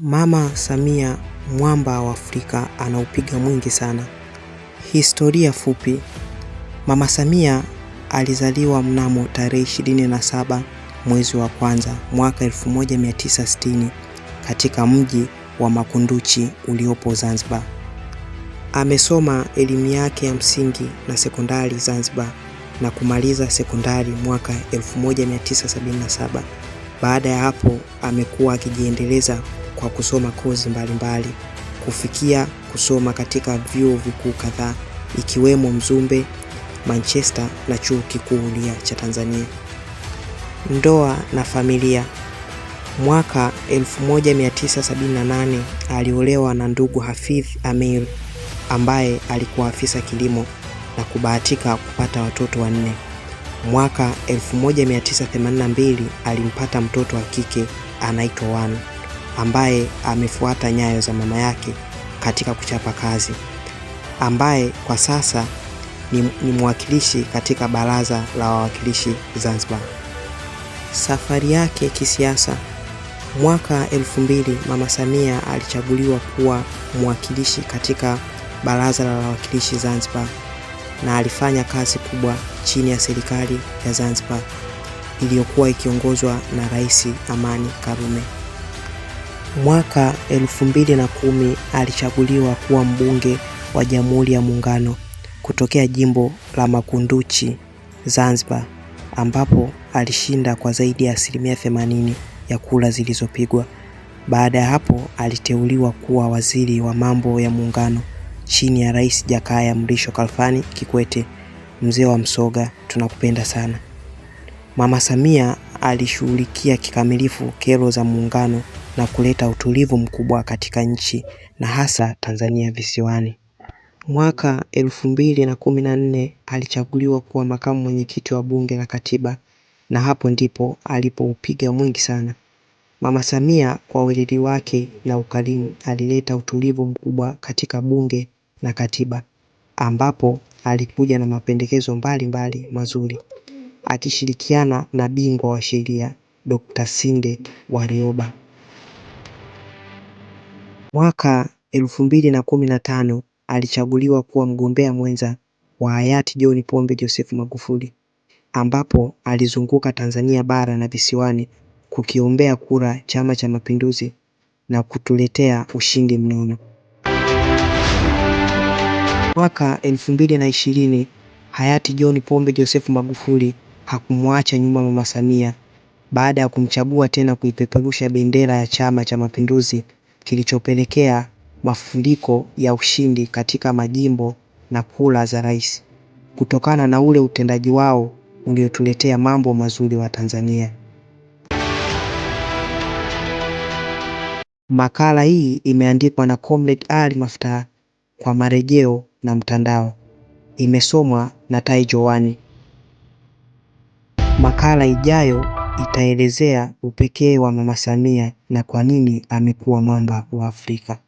Mama Samia mwamba wa Afrika anaupiga mwingi sana. Historia fupi. Mama Samia alizaliwa mnamo tarehe 27 mwezi wa kwanza mwaka 1960 katika mji wa Makunduchi uliopo Zanzibar. Amesoma elimu yake ya msingi na sekondari Zanzibar na kumaliza sekondari mwaka 1977. Baada ya hapo amekuwa akijiendeleza kwa kusoma kozi mbalimbali kufikia kusoma katika vyuo vikuu kadhaa ikiwemo Mzumbe, Manchester na Chuo Kikuu Huria cha Tanzania. Ndoa na familia. Mwaka 1978 aliolewa na ndugu Hafidh Amir ambaye alikuwa afisa kilimo na kubahatika kupata watoto wanne. Mwaka 1982 alimpata mtoto wa kike anaitwa Wanu ambaye amefuata nyayo za mama yake katika kuchapa kazi, ambaye kwa sasa ni mwakilishi katika Baraza la Wawakilishi Zanzibar. Safari yake kisiasa. Mwaka 2000 Mama Samia alichaguliwa kuwa mwakilishi katika Baraza la Wawakilishi Zanzibar na alifanya kazi kubwa chini ya serikali ya Zanzibar iliyokuwa ikiongozwa na Rais Amani Karume. Mwaka 2010 alichaguliwa kuwa mbunge wa Jamhuri ya Muungano kutokea jimbo la Makunduchi Zanzibar, ambapo alishinda kwa zaidi ya 80% ya kura zilizopigwa. Baada ya hapo aliteuliwa kuwa waziri wa mambo ya muungano chini ya Rais Jakaya Mrisho Kalfani Kikwete. Mzee wa Msoga, tunakupenda sana. Mama Samia alishughulikia kikamilifu kero za muungano na kuleta utulivu mkubwa katika nchi na hasa Tanzania visiwani. Mwaka 2014 alichaguliwa kuwa makamu mwenyekiti wa Bunge la Katiba na hapo ndipo alipoupiga mwingi sana. Mama Samia kwa weledi wake na ukarimu alileta utulivu mkubwa katika Bunge na Katiba, ambapo alikuja na mapendekezo mbalimbali mazuri akishirikiana na bingwa wa sheria Dr. Sinde Warioba. Mwaka 2015 alichaguliwa kuwa mgombea mwenza wa hayati John Pombe Joseph Magufuli, ambapo alizunguka Tanzania bara na visiwani kukiombea kura Chama cha Mapinduzi na kutuletea ushindi mnono. Mwaka 2020 hayati John Pombe Joseph Magufuli hakumwacha nyuma Mama Samia baada ya kumchagua tena kuipeperusha bendera ya Chama cha Mapinduzi, kilichopelekea mafuriko ya ushindi katika majimbo na kura za rais. Kutokana na ule utendaji wao uliotuletea mambo mazuri wa Tanzania. Makala hii imeandikwa na Comrade Ali Mafta kwa marejeo na mtandao. Imesomwa na Tai Jowani. Makala ijayo itaelezea upekee wa Mama Samia na kwa nini amekuwa mwamba wa Afrika.